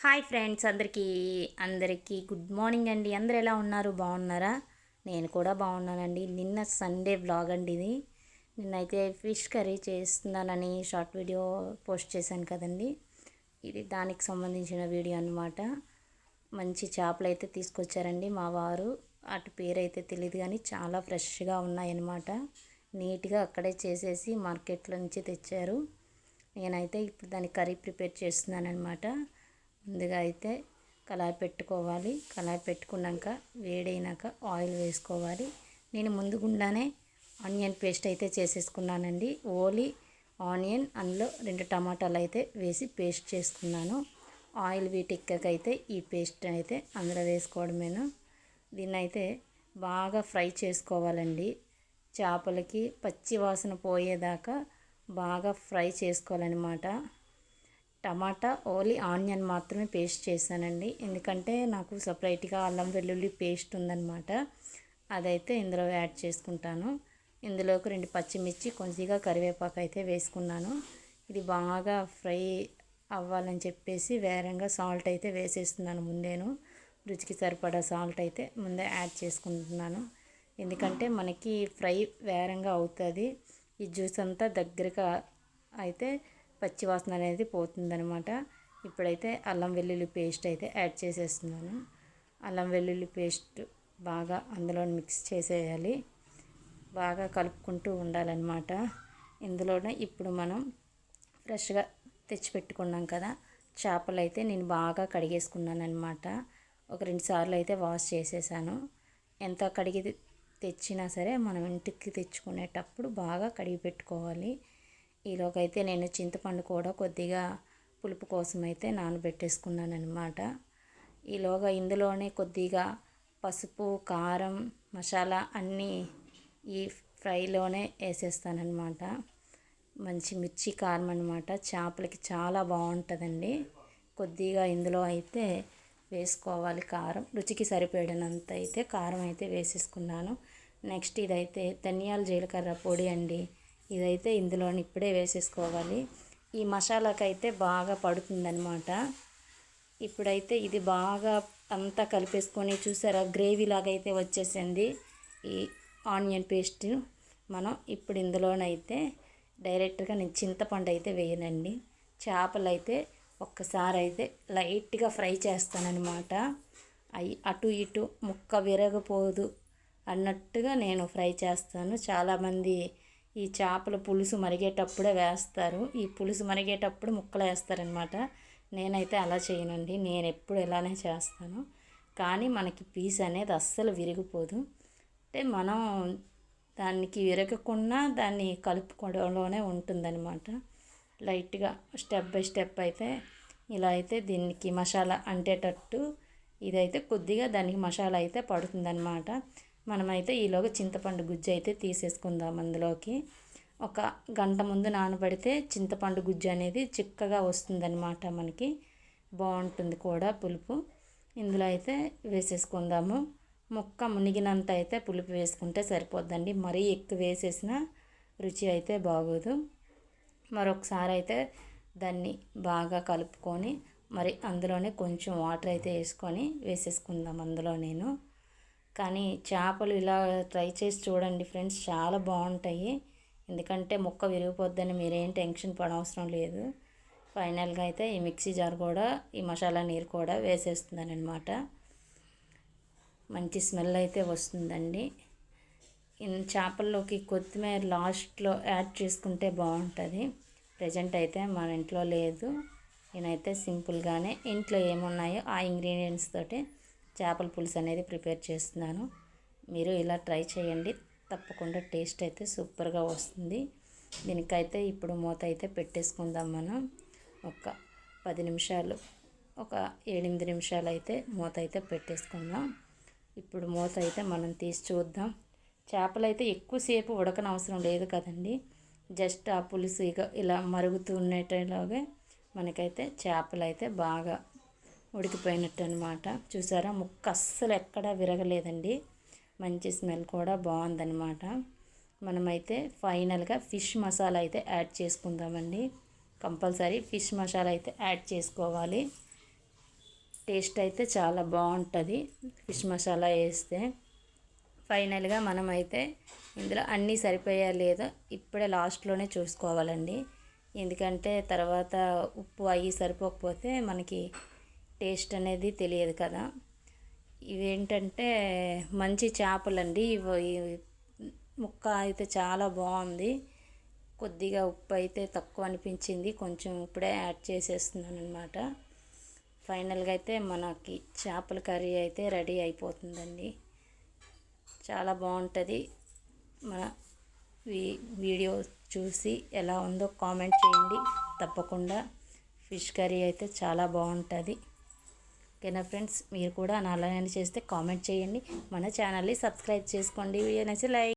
Hi friends, అందరికీ good morning అండి. అందరు ఎలా ఉన్నారు? బాగున్నారా? నేను కూడా బాగున్నానండి. నిన్న సండే వ్లాగ్ అండి ఇది. నిన్నైతే ఫిష్ కర్రీ చేస్తున్నానని షార్ట్ వీడియో పోస్ట్ చేశాను కదండి. ఇది దానికి సంబంధించిన వీడియో అన్నమాట. మంచి చేపలు అయితే తీసుకొచ్చారండి మా వారు. అటు పేరు అయితే తెలియదు కానీ చాలా ఫ్రెష్గా ఉన్నాయన్నమాట. నీట్గా అక్కడే చేసేసి మార్కెట్లో నుంచి తెచ్చారు. నేనైతే ఇప్పుడు దాని కర్రీ ప్రిపేర్ చేస్తున్నాను అనమాట. ముందుగా అయితే కళాయి పెట్టుకోవాలి. కళాయి పెట్టుకున్నాక వేడైనాక ఆయిల్ వేసుకోవాలి. నేను ముందుగుండానే ఆనియన్ పేస్ట్ అయితే చేసేసుకున్నానండి. ఓన్లీ ఆనియన్, అందులో 2 టమాటాలు అయితే వేసి పేస్ట్ చేసుకున్నాను. ఆయిల్ వీటెక్కకైతే ఈ పేస్ట్ అయితే అందులో వేసుకోవడమేను. దీన్ని అయితే బాగా ఫ్రై చేసుకోవాలండి. చేపలకి పచ్చి వాసన పోయేదాకా బాగా ఫ్రై చేసుకోవాలన్నమాట. టమాటా ఓన్లీ ఆనియన్ మాత్రమే పేస్ట్ చేశానండి. ఎందుకంటే నాకు సపరేట్గా అల్లం వెల్లుల్లి పేస్ట్ ఉందన్నమాట. అదైతే ఇందులో యాడ్ చేసుకుంటాను. ఇందులోకి 2 పచ్చిమిర్చి, కొద్దిగా కరివేపాకు అయితే వేసుకున్నాను. ఇది బాగా ఫ్రై అవ్వాలని చెప్పేసి వేరంగా సాల్ట్ అయితే వేసేస్తున్నాను. ముందేను రుచికి సరిపడా సాల్ట్ అయితే ముందే యాడ్ చేసుకుంటున్నాను. ఎందుకంటే మనకి ఫ్రై వేరంగా అవుతుంది. ఈ జ్యూస్ అంతా దగ్గరగా అయితే పచ్చివాసన అనేది పోతుందనమాట. ఇప్పుడైతే అల్లం వెల్లుల్లి పేస్ట్ అయితే యాడ్ చేసేస్తున్నాను. అల్లం వెల్లుల్లి పేస్ట్ బాగా అందులో మిక్స్ చేసేయాలి. బాగా కలుపుకుంటూ ఉండాలన్నమాట. ఇందులోనే ఇప్పుడు మనం ఫ్రెష్గా తెచ్చిపెట్టుకున్నాం కదా చేపలు అయితే నేను బాగా కడిగేసుకున్నాను అనమాట. ఒక 2 సార్లు అయితే వాష్ చేసేసాను. ఎంత కడిగి తెచ్చినా సరే మనం ఇంటికి తెచ్చుకునేటప్పుడు బాగా కడిగి పెట్టుకోవాలి. ఈలోకైతే నేను చింతపండు కూడా కొద్దిగా పులుపు కోసం అయితే నానబెట్టేసుకున్నాను అనమాట. ఈలోగా ఇందులోనే కొద్దిగా పసుపు, కారం, మసాలా అన్నీ ఈ ఫ్రైలోనే వేసేస్తానమాట. మంచి మిర్చి కారం అనమాట. చేపలకి చాలా బాగుంటుందండి. కొద్దిగా ఇందులో అయితే వేసుకోవాలి కారం. రుచికి సరిపడినంత అయితే కారం అయితే వేసేసుకున్నాను. నెక్స్ట్ ఇదైతే ధనియాల జీలకర్ర పొడి అండి. ఇదైతే ఇందులో ఇప్పుడే వేసేసుకోవాలి. ఈ మసాలాకైతే బాగా పడుతుందన్నమాట. ఇప్పుడైతే ఇది బాగా అంతా కలిపేసుకొని చూసారా గ్రేవీ లాగా అయితే వచ్చేసింది ఈ ఆనియన్ పేస్ట్. మనం ఇప్పుడు ఇందులోనైతే డైరెక్ట్గా నేను చింతపండు అయితే వేయనండి. చేపలు అయితే ఒక్కసారి అయితే లైట్గా ఫ్రై చేస్తానన్నమాట. అవి అటు ఇటు ముక్క విరగపోదు అన్నట్టుగా నేను ఫ్రై చేస్తాను. చాలామంది ఈ చేపల పులుసు మరిగేటప్పుడే వేస్తారు. ఈ పులుసు మరిగేటప్పుడు ముక్కలు వేస్తారనమాట. నేనైతే అలా చేయనండి. నేను ఎప్పుడు ఇలానే చేస్తాను. కానీ మనకి పీస్ అనేది అస్సలు విరిగిపోదు. అంటే మనం దానికి విరగకుండా దాన్ని కలుపుకోవడంలోనే ఉంటుందన్నమాట. లైట్గా స్టెప్ బై స్టెప్ అయితే ఇలా అయితే దీనికి మసాలా అంటేటట్టు ఇదైతే కొద్దిగా దానికి మసాలా అయితే పడుతుందన్నమాట. మనమైతే ఈలోగా చింతపండు గుజ్జు అయితే తీసేసుకుందాం. అందులోకి ఒక గంట ముందు నానబడితే చింతపండు గుజ్జు అనేది చిక్కగా వస్తుందన్నమాట. మనకి బాగుంటుంది కూడా పులుపు. ఇందులో అయితే వేసేసుకుందాము. ముక్క మునిగినంత అయితే పులుపు వేసుకుంటే సరిపోద్దండి. మరీ ఎక్కువ వేసేసిన రుచి అయితే బాగోదు. మరొకసారి అయితే దాన్ని బాగా కలుపుకొని మరి అందులోనే కొంచెం వాటర్ అయితే వేసుకొని వేసేసుకుందాం అందులో నేను. కానీ చేపలు ఇలా ట్రై చేసి చూడండి ఫ్రెండ్స్, చాలా బాగుంటాయి. ఎందుకంటే ముక్క విరిగిపోద్దని మీరేం టెన్షన్ పడవసరం లేదు. ఫైనల్గా అయితే ఈ మిక్సీ జార్ కూడా ఈ మసాలా నీరు కూడా వేసేస్తున్నాను అనమాట. మంచి స్మెల్ అయితే వస్తుందండి. చేపల్లోకి కొత్తిమీర లాస్ట్లో యాడ్ చేసుకుంటే బాగుంటుంది. ప్రజెంట్ అయితే మన ఇంట్లో లేదు. నేనైతే సింపుల్గానే ఇంట్లో ఏమున్నాయో ఆ ఇంగ్రీడియంట్స్ తోటి చేపల పులుసు అనేది ప్రిపేర్ చేస్తున్నాను. మీరు ఇలా ట్రై చేయండి. తప్పకుండా టేస్ట్ అయితే సూపర్గా వస్తుంది. దీనికైతే ఇప్పుడు మూత అయితే పెట్టేసుకుందాం. మనం ఒక 10 నిమిషాలు, ఒక 7-8 నిమిషాలు అయితే మూత అయితే పెట్టేసుకుందాం. ఇప్పుడు మూత అయితే మనం తీసి చూద్దాం. చేపలు అయితే ఎక్కువసేపు ఉడకనవసరం లేదు కదండి. జస్ట్ ఆ పులుసు ఇలా మరుగుతున్నట్టులాగే మనకైతే చేపలు అయితే బాగా ఉడికిపోయినట్టు అనమాట. చూసారా ముక్క అస్సలు ఎక్కడా విరగలేదండి. మంచి స్మెల్ కూడా బాగుందన్నమాట. మనమైతే ఫైనల్గా ఫిష్ మసాలా అయితే యాడ్ చేసుకుందామండి. కంపల్సరీ ఫిష్ మసాలా అయితే యాడ్ చేసుకోవాలి. టేస్ట్ అయితే చాలా బాగుంటుంది ఫిష్ మసాలా వేస్తే. ఫైనల్గా మనమైతే ఇందులో అన్నీ సరిపోయా లేదో ఇప్పుడే లాస్ట్లోనే చూసుకోవాలండి. ఎందుకంటే తర్వాత ఉప్పు అవి సరిపోకపోతే మనకి టేస్ట్ అనేది తెలియదు కదా. ఇవేంటంటే మంచి చేపలండి. ముక్క అయితే చాలా బాగుంది. కొద్దిగా ఉప్పు అయితే తక్కువ అనిపించింది, కొంచెం ఇప్పుడే యాడ్ చేసేస్తున్నాను అనమాట. ఫైనల్గా అయితే మనకి చేపల కర్రీ అయితే రెడీ అయిపోతుందండి. చాలా బాగుంటుంది. మన వీడియో చూసి ఎలా ఉందో కామెంట్ చేయండి తప్పకుండా. ఫిష్ కర్రీ అయితే చాలా బాగుంటుంది. ఓకేనా ఫ్రెండ్స్, మీరు కూడా అలానే చేస్తే కామెంట్ చేయండి. మన ఛానల్ని సబ్స్క్రైబ్ చేసుకోండి. వీడియో నచ్చి లైక్